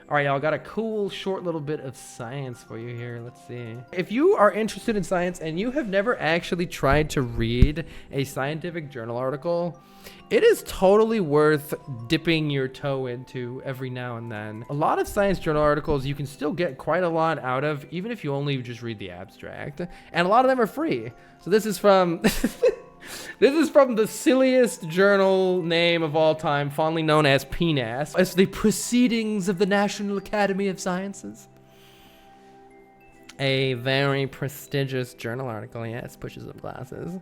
All right, y'all, got a cool short little bit of science for you here. Let's see. If you are interested in science and you have never actually tried to read a scientific journal article, it is totally worth dipping your toe into every now and then. A lot of science journal articles you can still get quite a lot out of, even if you only just read the abstract. And a lot of them are free. So this is from... This is from the silliest journal name of all time, fondly known as PNAS. It's the Proceedings of the National Academy of Sciences. A very prestigious journal article, yes, pushes up glasses.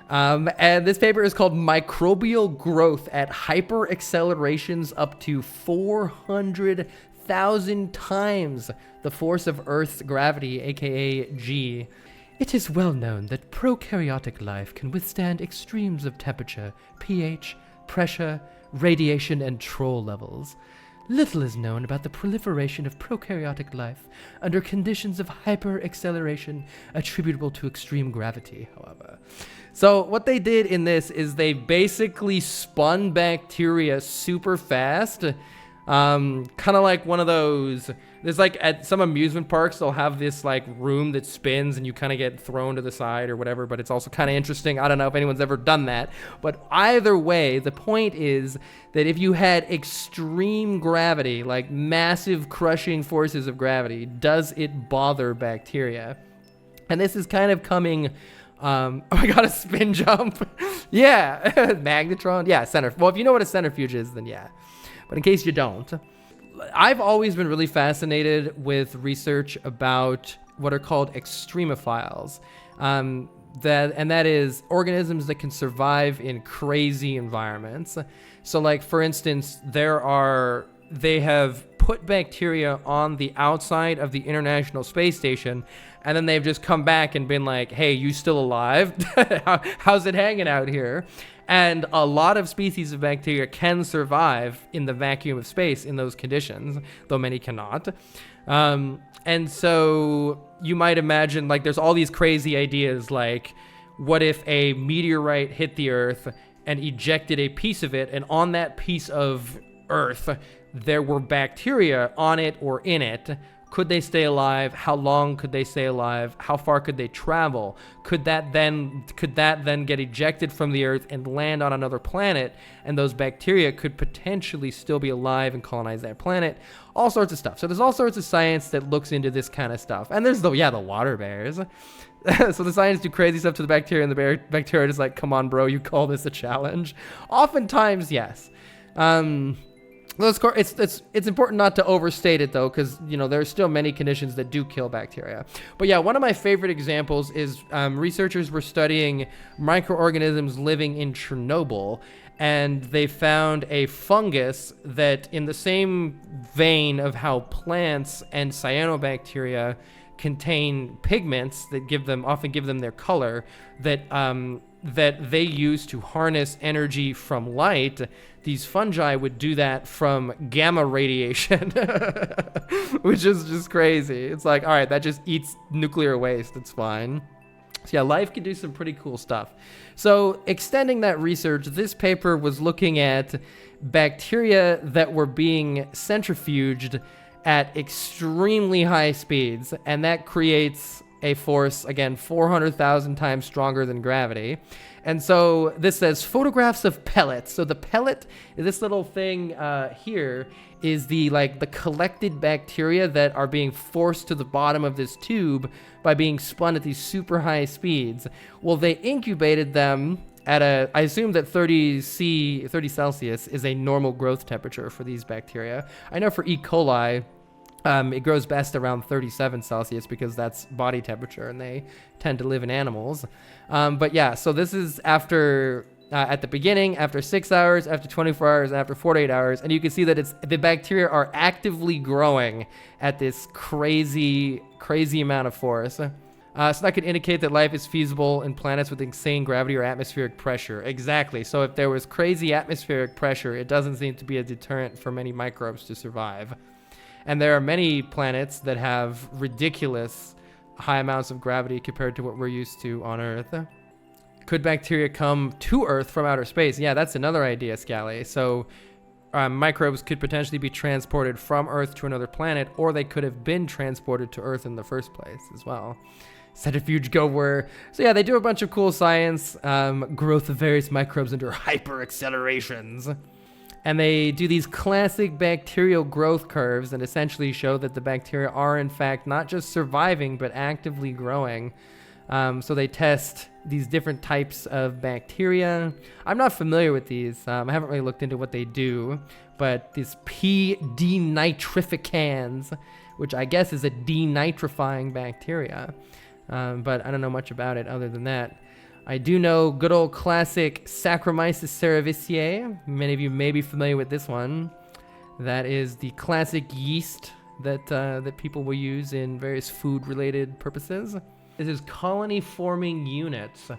And this paper is called Microbial Growth at Hyper Accelerations Up to 400,000 times the force of Earth's gravity, aka G. It is well known that prokaryotic life can withstand extremes of temperature, pH, pressure, radiation, and troll levels. Little is known about the proliferation of prokaryotic life under conditions of hyperacceleration attributable to extreme gravity, however. So what they did in this is they basically spun bacteria super fast. Kind of like one of those, there's like at some amusement parks, they'll have this like room that spins and you kind of get thrown to the side or whatever, but it's also kind of interesting. I don't know if anyone's ever done that, but either way, the point is that if you had extreme gravity, like massive crushing forces of gravity, does it bother bacteria? And this is kind of coming, oh my god, a spin jump. Yeah, magnetron. Yeah, centrifuge. Well, if you know what a centrifuge is, then yeah. But in case you don't, I've always been really fascinated with research about what are called extremophiles. That is organisms that can survive in crazy environments. So like, for instance, they have put bacteria on the outside of the International Space Station, and then they've just come back and been like, hey, you still alive? How's it hanging out here? And a lot of species of bacteria can survive in the vacuum of space in those conditions, though many cannot. And so you might imagine, like, there's all these crazy ideas, like, what if a meteorite hit the Earth and ejected a piece of it, and on that piece of Earth, there were bacteria on it or in it? Could they stay alive? How long could they stay alive? How far could they travel? Could that then get ejected from the Earth and land on another planet? And those bacteria could potentially still be alive and colonize that planet. All sorts of stuff. So there's all sorts of science that looks into this kind of stuff. And there's the water bears. So the scientists do crazy stuff to the bacteria, and the bacteria is like, come on, bro, you call this a challenge? Oftentimes, yes. It's important not to overstate it, though, because, you know, there are still many conditions that do kill bacteria. But yeah, one of my favorite examples is researchers were studying microorganisms living in Chernobyl, and they found a fungus that, in the same vein of how plants and cyanobacteria contain pigments that often give them their color, that they use to harness energy from light. These fungi would do that from gamma radiation, which is just crazy. It's like, all right, that just eats nuclear waste. It's fine. So yeah, life can do some pretty cool stuff. So extending that research, this paper was looking at bacteria that were being centrifuged at extremely high speeds, and that creates a force, again, 400,000 times stronger than gravity. And so this says photographs of pellets. So the pellet, this little thing here, is the collected bacteria that are being forced to the bottom of this tube by being spun at these super high speeds. Well, they incubated them at I assume that 30 Celsius is a normal growth temperature for these bacteria. I know for E. coli, it grows best around 37 Celsius because that's body temperature, and they tend to live in animals. But yeah, so this is after, at the beginning, after 6 hours, after 24 hours, and after 48 hours. And you can see that the bacteria are actively growing at this crazy, crazy amount of force. So that could indicate that life is feasible in planets with insane gravity or atmospheric pressure. Exactly. So if there was crazy atmospheric pressure, it doesn't seem to be a deterrent for many microbes to survive. And there are many planets that have ridiculous high amounts of gravity compared to what we're used to on Earth. Could bacteria come to Earth from outer space? Yeah, that's another idea, Scally. So microbes could potentially be transported from Earth to another planet, or they could have been transported to Earth in the first place as well. Centrifuge go where. So yeah, they do a bunch of cool science, growth of various microbes under hyper accelerations. And they do these classic bacterial growth curves and essentially show that the bacteria are in fact not just surviving, but actively growing. So they test these different types of bacteria. I'm not familiar with these. I haven't really looked into what they do, but this P. denitrificans, which I guess is a denitrifying bacteria. But I don't know much about it other than that. I do know good old classic Saccharomyces cerevisiae. Many of you may be familiar with this one. That is the classic yeast that people will use in various food-related purposes. This is colony-forming units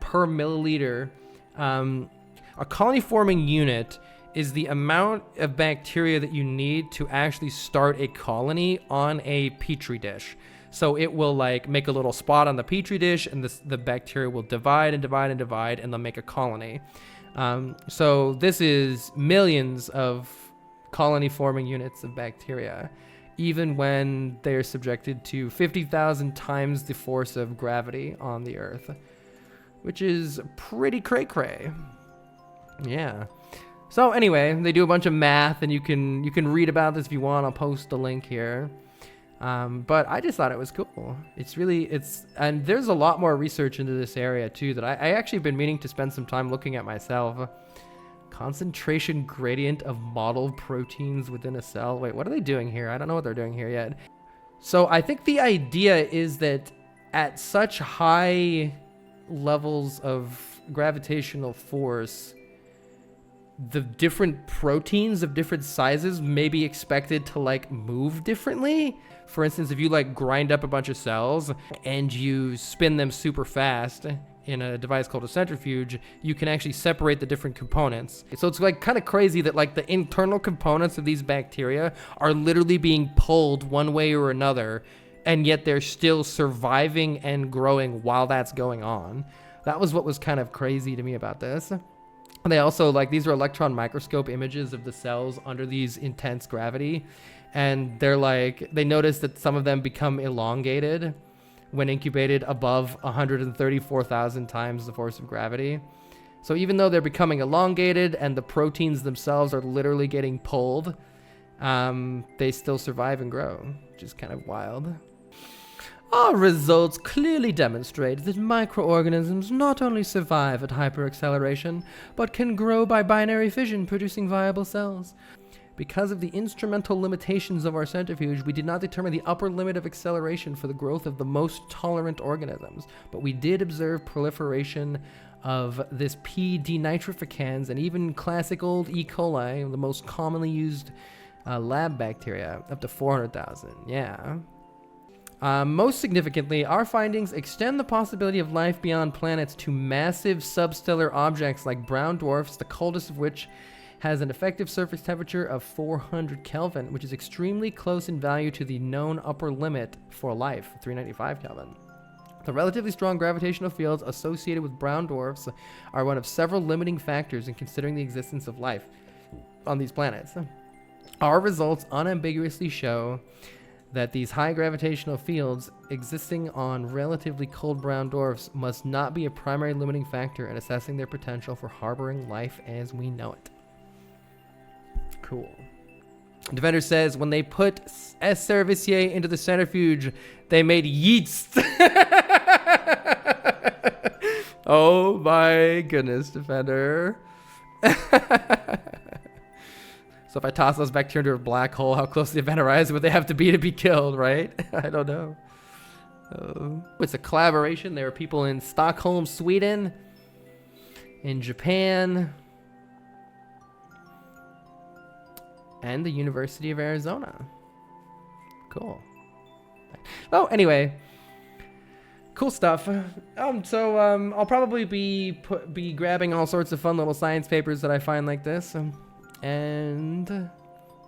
per milliliter. A colony-forming unit is the amount of bacteria that you need to actually start a colony on a petri dish. So it will like make a little spot on the petri dish, and the bacteria will divide and divide and divide, and they'll make a colony. So this is millions of colony-forming units of bacteria, even when they're subjected to 50,000 times the force of gravity on the Earth, which is pretty cray-cray. Yeah. So anyway, they do a bunch of math, and you can read about this if you want. I'll post a link here. But I just thought it was cool. And there's a lot more research into this area too that I actually been meaning to spend some time looking at myself. Concentration gradient of modeled proteins within a cell. Wait, what are they doing here? I don't know what they're doing here yet. So I think the idea is that at such high levels of gravitational force, the different proteins of different sizes may be expected to like move differently. For instance, if you like grind up a bunch of cells and you spin them super fast in a device called a centrifuge, you can actually separate the different components. So it's like kind of crazy that like the internal components of these bacteria are literally being pulled one way or another, and yet they're still surviving and growing while that's going on. That was what was kind of crazy to me about this. And they also, like, these are electron microscope images of the cells under these intense gravity. And they're like, they notice that some of them become elongated when incubated above 134,000 times the force of gravity. So even though they're becoming elongated and the proteins themselves are literally getting pulled, they still survive and grow, which is kind of wild. Our results clearly demonstrate that microorganisms not only survive at hyperacceleration, but can grow by binary fission, producing viable cells. Because of the instrumental limitations of our centrifuge, we did not determine the upper limit of acceleration for the growth of the most tolerant organisms, but we did observe proliferation of this P. denitrificans and even classic old E. coli, the most commonly used lab bacteria, up to 400,000. Yeah. Most significantly, our findings extend the possibility of life beyond planets to massive substellar objects like brown dwarfs, the coldest of which has an effective surface temperature of 400 Kelvin, which is extremely close in value to the known upper limit for life, 395 Kelvin. The relatively strong gravitational fields associated with brown dwarfs are one of several limiting factors in considering the existence of life on these planets. Our results unambiguously show that these high gravitational fields existing on relatively cold brown dwarfs must not be a primary limiting factor in assessing their potential for harboring life as we know it. Cool. Defender says when they put S. cerevisiae into the centrifuge, they made yeast. Oh my goodness, Defender. So if I toss those bacteria into a black hole, how close to the event horizon would they have to be killed, right? I don't know. It's a collaboration. There are people in Stockholm, Sweden, in Japan, and the University of Arizona. Cool. Oh, anyway. Cool stuff. I'll probably be grabbing all sorts of fun little science papers that I find like this. And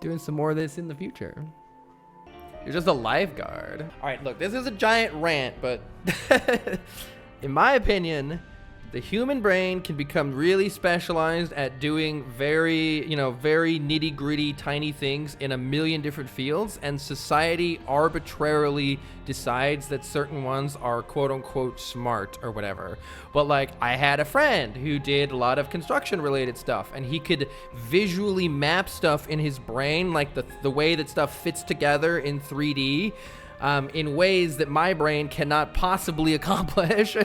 doing some more of this in the future. You're just a lifeguard. All right, look, this is a giant rant, but in my opinion, The human brain can become really specialized at doing very nitty gritty tiny things in a million different fields, and society arbitrarily decides that certain ones are quote unquote smart or whatever. But like, I had a friend who did a lot of construction related stuff, and he could visually map stuff in his brain, like the way that stuff fits together in 3D. In ways that my brain cannot possibly accomplish.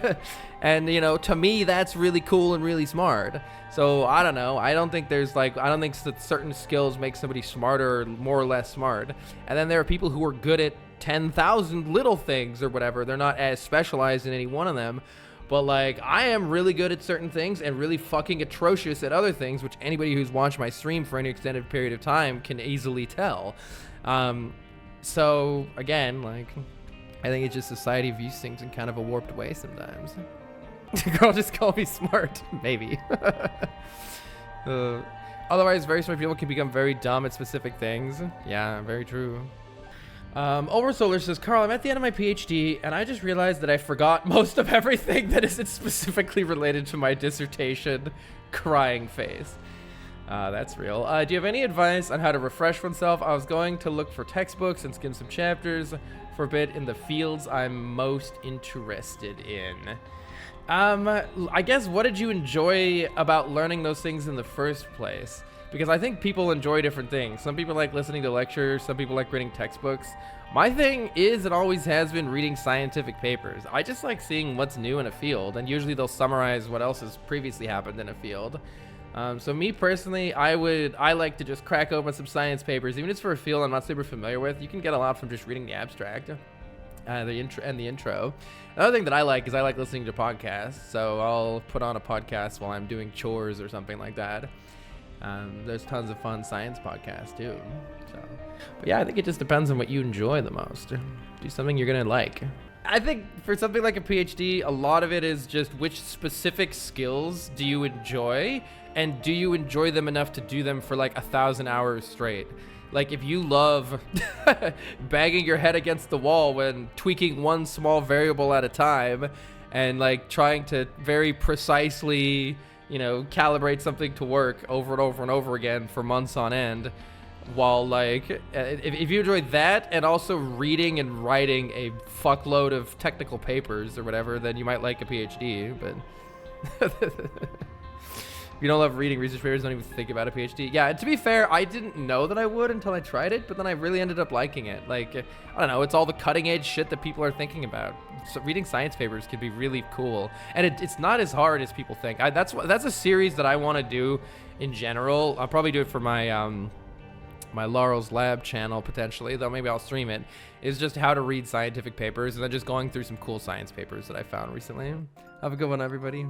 And, to me, that's really cool and really smart. So, I don't know. I don't think that certain skills make somebody smarter or more or less smart. And then there are people who are good at 10,000 little things or whatever. They're not as specialized in any one of them. But, like, I am really good at certain things and really fucking atrocious at other things, which anybody who's watched my stream for any extended period of time can easily tell. So, again, like, I think it's just society views things in kind of a warped way sometimes. Girl, just call me smart. Maybe. Otherwise, very smart people can become very dumb at specific things. Yeah, very true. Oversolar says, Carl, I'm at the end of my PhD, and I just realized that I forgot most of everything that isn't specifically related to my dissertation. Crying face. That's real. Do you have any advice on how to refresh oneself? I was going to look for textbooks and skim some chapters for a bit in the fields I'm most interested in. I guess, what did you enjoy about learning those things in the first place? Because I think people enjoy different things. Some people like listening to lectures, some people like reading textbooks. My thing is, and always has been, reading scientific papers. I just like seeing what's new in a field, and usually they'll summarize what else has previously happened in a field. So me personally, I like to just crack open some science papers, even if it's for a field I'm not super familiar with. You can get a lot from just reading the abstract, the intro. Another thing that I like is I like listening to podcasts. So I'll put on a podcast while I'm doing chores or something like that. There's tons of fun science podcasts too. But yeah, I think it just depends on what you enjoy the most. Do something you're gonna like. I think for something like a PhD, a lot of it is just which specific skills do you enjoy, and do you enjoy them enough to do them for like 1,000 hours straight? Like, if you love banging your head against the wall when tweaking one small variable at a time and like trying to very precisely, calibrate something to work over and over and over again for months on end, while like, if you enjoy that and also reading and writing a fuckload of technical papers or whatever, then you might like a PhD. But if you don't love reading research papers, don't even think about a PhD. Yeah, to be fair, I didn't know that I would until I tried it, but then I really ended up liking it. Like, I don't know, it's all the cutting edge shit that people are thinking about. So reading science papers can be really cool, and it's not as hard as people think. That's a series that I want to do in general. I'll probably do it for my my Laurel's Lab channel potentially, though maybe I'll stream it, is just how to read scientific papers and then just going through some cool science papers that I found recently. Have a good one, everybody.